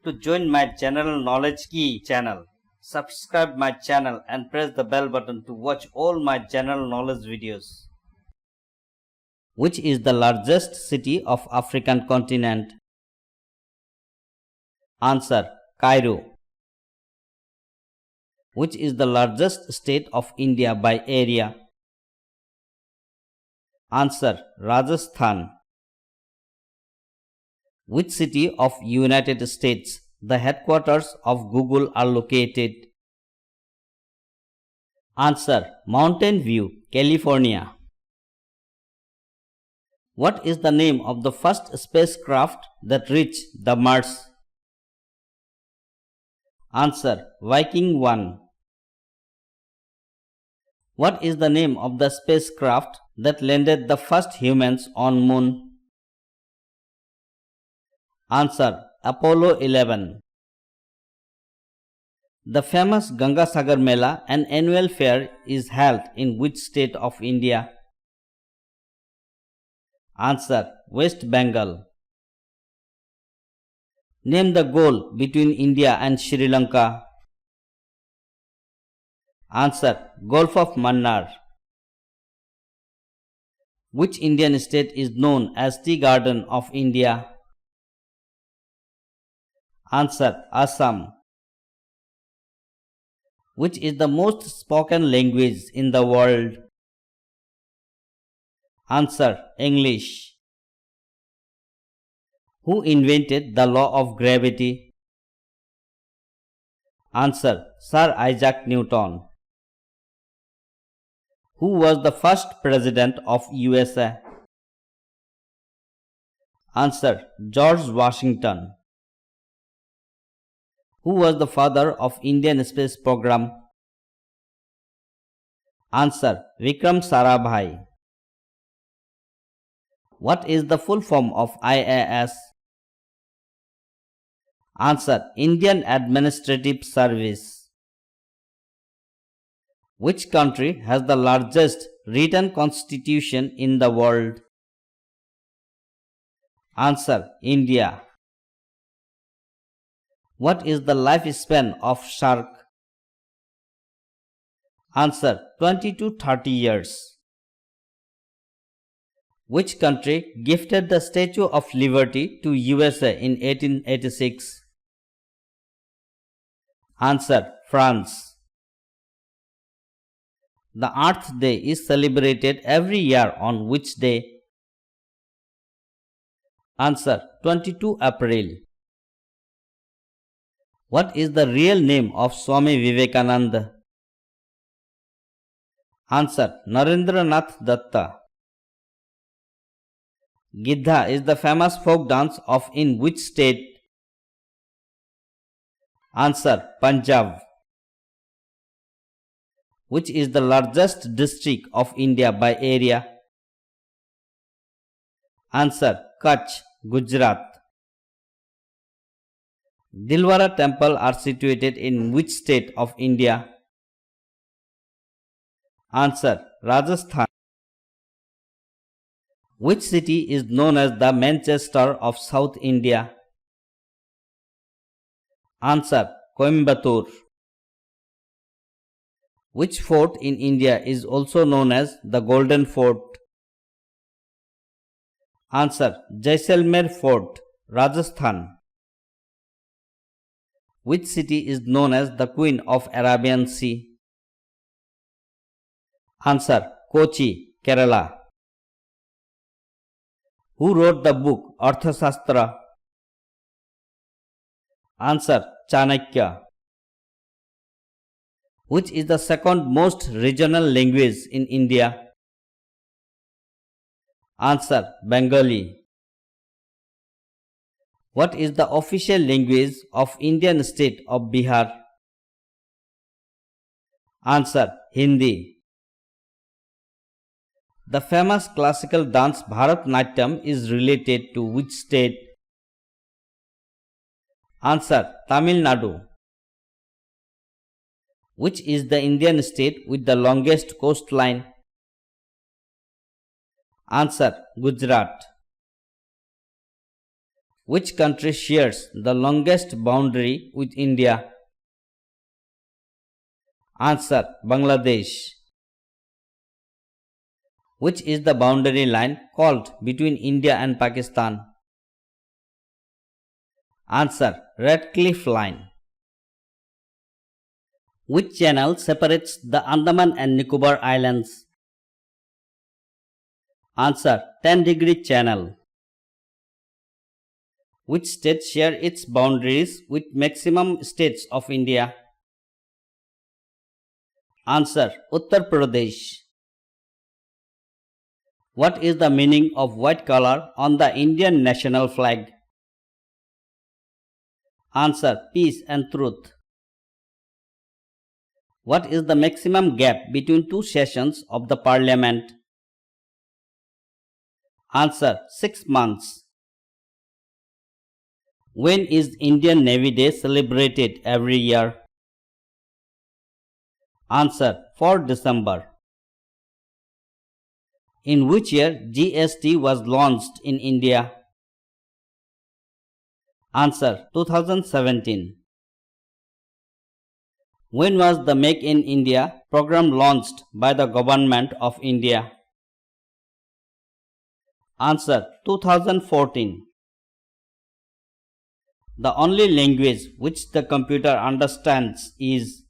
to join my general knowledge key channel. Subscribe my channel and press the bell button to watch all my general knowledge videos. Which is the largest city of African continent? Answer: Cairo. Which is the largest state of India by area? Answer: Rajasthan. Which city of United States the headquarters of Google are located? Answer: Mountain View, California. What is the name of the first spacecraft that reached the Mars? Answer: Viking 1. What is the name of the spacecraft that landed the first humans on Moon? Answer: Apollo 11. The famous Ganga Sagar Mela, an annual fair, is held in which state of India? Answer: West Bengal. Name the goal between India and Sri Lanka. Answer: Gulf of Mannar. Which Indian state is known as Tea Garden of India? Answer: Assam. Which is the most spoken language in the world? Answer: English. Who invented the law of gravity? Answer: Sir Isaac Newton. Who was the first president of USA? Answer: George Washington. Who was the father of Indian space program? Answer: Vikram Sarabhai. What is the full form of IAS? Answer: Indian Administrative Service. Which country has the largest written constitution in the world? Answer: India. What is the lifespan of shark? Answer: 20 to 30 years. Which country gifted the Statue of Liberty to USA in 1886? Answer: France. The Earth Day is celebrated every year on which day? Answer: 22 April. What is the real name of Swami Vivekananda? Answer: Narendranath Datta. Gidha is the famous folk dance of in which state? Answer: Punjab. Which is the largest district of India by area? Answer: Kutch, Gujarat. Dilwara temple are situated in which state of India? Answer: Rajasthan. Which city is known as the Manchester of South India? Answer: Coimbatore. Which fort in India is also known as the Golden Fort? Answer: Jaisalmer Fort, Rajasthan. Which city is known as the Queen of Arabian Sea? Answer: Kochi, Kerala. Who wrote the book Arthashastra? Answer: Chanakya. Which is the second most regional language in India? Answer: Bengali. What is the official language of Indian state of Bihar? Answer: Hindi. The famous classical dance Bharatnatyam is related to which state? Answer: Tamil Nadu. Which is the Indian state with the longest coastline? Answer: Gujarat. Which country shares the longest boundary with India? Answer: Bangladesh. Which is the boundary line called between India and Pakistan? Answer: Redcliffe Line. Which channel separates the Andaman and Nicobar Islands? Answer: 10-degree channel. Which state share its boundaries with maximum states of India? Answer: Uttar Pradesh. What is the meaning of white color on the Indian national flag? Answer: Peace and truth. What is the maximum gap between two sessions of the parliament? Answer: 6 months. When is Indian Navy Day celebrated every year? Answer: 4 December. In which year GST was launched in India? Answer: 2017. When was the Make in India program launched by the Government of India? Answer: 2014. The only language which the computer understands is?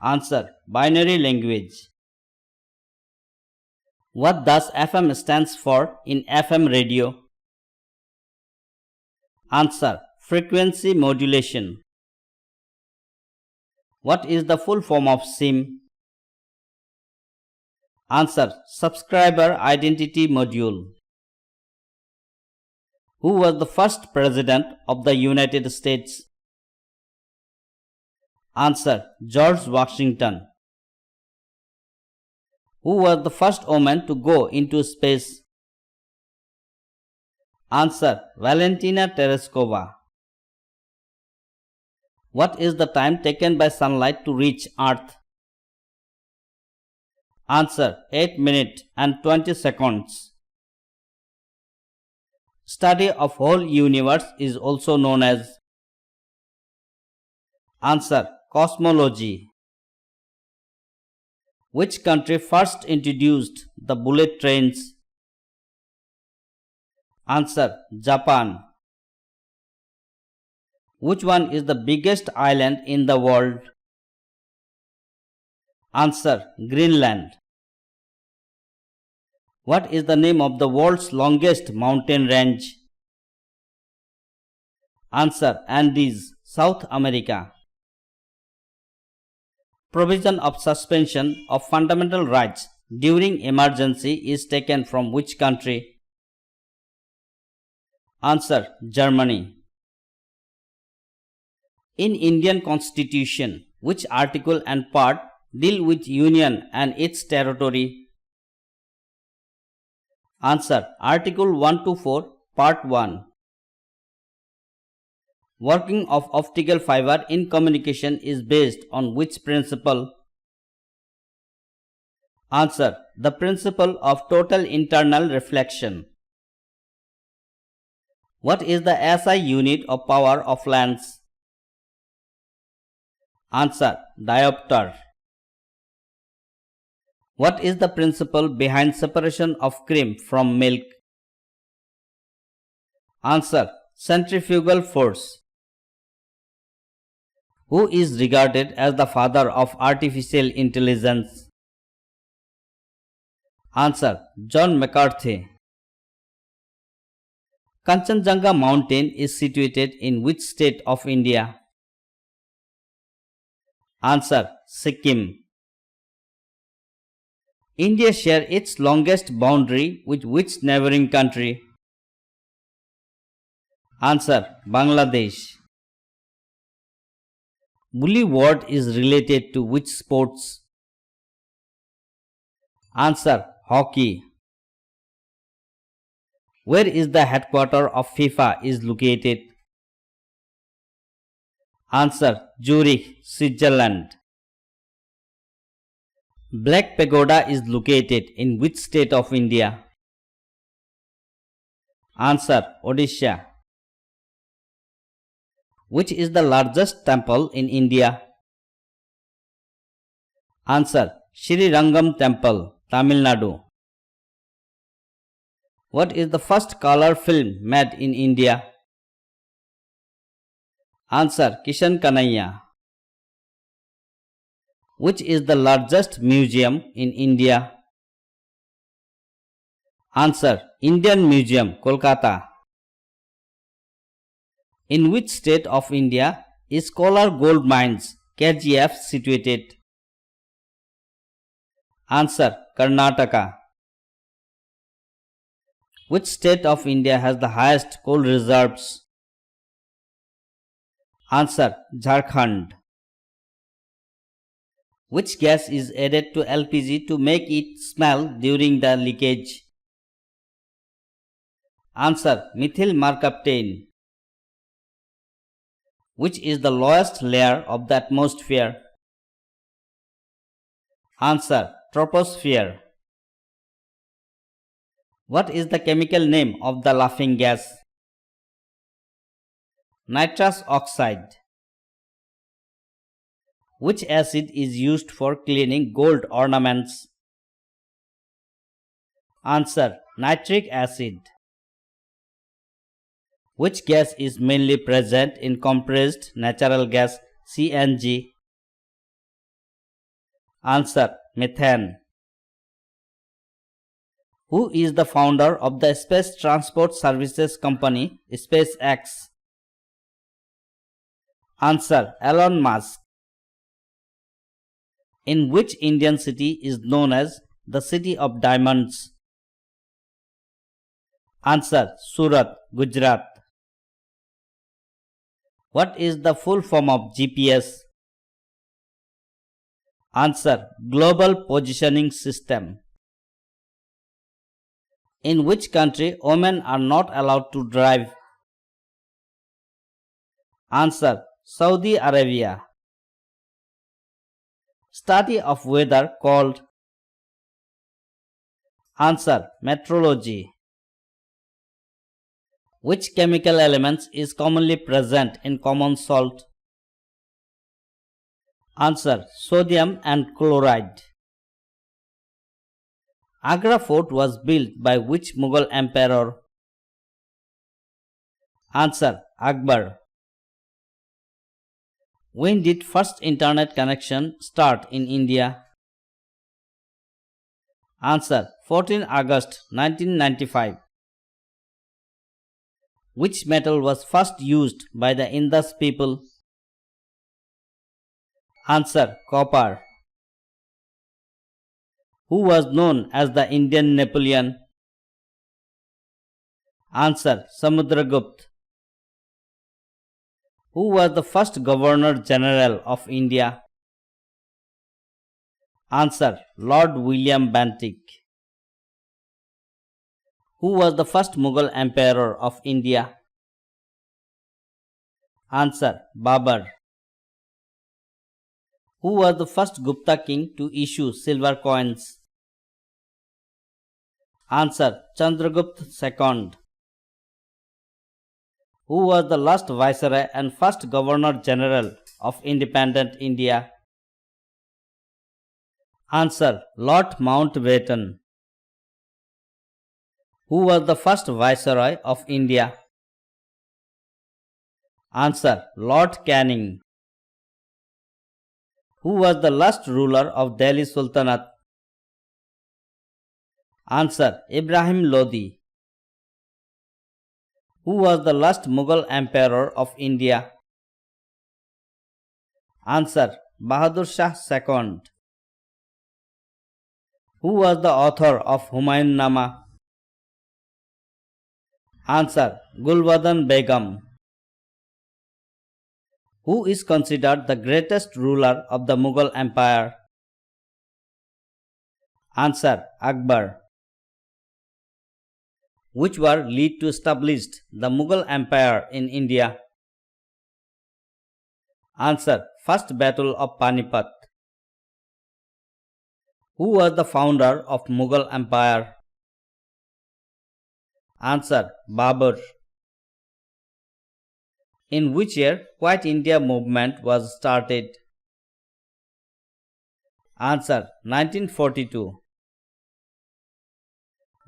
Answer: binary language. What does FM stands for in FM radio? Answer: frequency modulation. What is the full form of SIM? Answer: subscriber identity module. Who was the first president of the United States? Answer: George Washington. Who was the first woman to go into space? Answer: Valentina Tereshkova. What is the time taken by sunlight to reach Earth? Answer: 8 minutes and 20 seconds. Study of whole universe is also known as? Answer: cosmology. Which country first introduced the bullet trains? Answer: Japan. Which one is the biggest island in the world? Answer: Greenland. What is the name of the world's longest mountain range? Answer: Andes, South America. Provision of suspension of fundamental rights during emergency is taken from which country? Answer: Germany. In Indian Constitution, which article and part deal with union and its territory? Answer: Article 124, Part 1. Working of optical fiber in communication is based on which principle? Answer: the principle of total internal reflection. What is the SI unit of power of lens? Answer: diopter. What is the principle behind separation of cream from milk? Answer: centrifugal force. Who is regarded as the father of artificial intelligence? Answer: John McCarthy. Kanchenjunga mountain is situated in which state of India? Answer: Sikkim. India shares its longest boundary with which neighboring country? Answer: Bangladesh. Bully word is related to which sports? Answer: hockey. Where is the headquarters of FIFA is located? Answer: Zurich, Switzerland. Black Pagoda is located in which state of India? Answer. Odisha. Which is the largest temple in India? Answer. Sri Rangam Temple, Tamil Nadu. What is the first color film made in India? Answer. Kishan Kanaya. Which is the largest museum in India? Answer. Indian Museum, Kolkata. In which state of India is Kolar Gold Mines, KGF, situated? Answer. Karnataka. Which state of India has the highest coal reserves? Answer. Jharkhand. Which gas is added to LPG to make it smell during the leakage? Answer. Methyl mercaptan. Which is the lowest layer of the atmosphere? Answer. Troposphere. What is the chemical name of the laughing gas? Nitrous oxide. Which acid is used for cleaning gold ornaments? Answer. Nitric acid. Which gas is mainly present in compressed natural gas CNG? Answer. Methane. Who is the founder of the space transport services company SpaceX? Answer. Elon Musk. In which Indian city is known as the City of Diamonds? Answer. Surat, Gujarat. What is the full form of GPS? Answer. Global Positioning System. In which country women are not allowed to drive? Answer. Saudi Arabia. Study of weather called? Answer. Meteorology. Which chemical elements is commonly present in common salt? Answer. Sodium and chloride. Agra Fort was built by which Mughal emperor? Answer. Akbar. When did first internet connection start in India? Answer. 14 August 1995. Which metal was first used by the Indus people? Answer. Copper. Who was known as the Indian Napoleon? Answer. Samudragupta. Who was the first Governor General of India? Answer. Lord William Bentinck. Who was the first Mughal Emperor of India? Answer. Babur. Who was the first Gupta king to issue silver coins? Answer. Chandragupta II. Who was the last Viceroy and first Governor General of independent India? Answer. Lord Mountbatten. Who was the first Viceroy of India? Answer. Lord Canning. Who was the last ruler of Delhi Sultanate? Answer. Ibrahim Lodi. Who was the last Mughal Emperor of India? Answer. Bahadur Shah II. Who was the author of Humayun Nama? Answer. Gulbadan Begum. Who is considered the greatest ruler of the Mughal Empire? Answer. Akbar. Which war led to establish the Mughal Empire in India? Answer. First Battle of Panipat. Who was the founder of Mughal Empire? Answer. Babur. In which year Quiet India movement was started? Answer. 1942.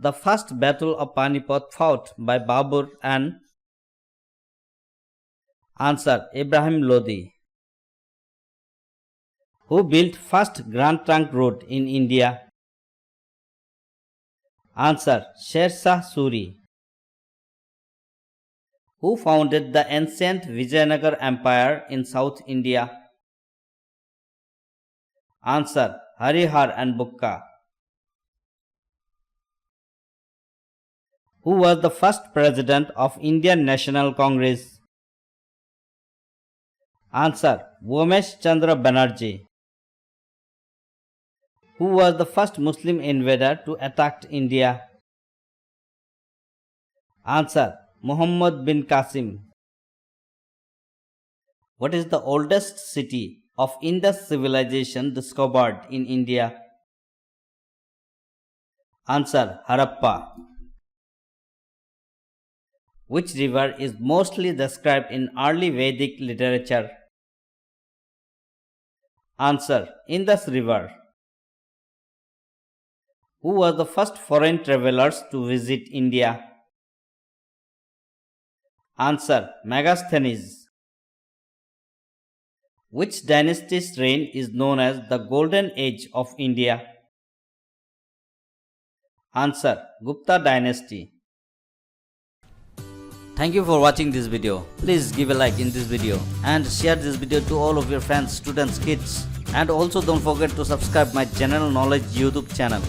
The first battle of Panipat fought by Babur and Answer. Ibrahim Lodi. Who built first Grand Trunk Road in India? Answer. Sher Shah Suri. Who founded the ancient Vijayanagar Empire in South India? Answer. Harihar and Bukka. Who was the first president of Indian National Congress? Answer. Vomesh Chandra Banerjee. Who was the first Muslim invader to attack India? Answer. Muhammad bin Qasim. What is the oldest city of Indus civilization discovered in India? Answer. Harappa. Which river is mostly described in early Vedic literature? Answer. Indus River. Who was the first foreign travelers to visit India? Answer. Megasthenes. Which dynasty's reign is known as the Golden Age of India? Answer. Gupta dynasty. Thank you for watching this video. Please give a like in this video and share this video to all of your friends, students, kids. And also don't forget to subscribe my general knowledge YouTube channel.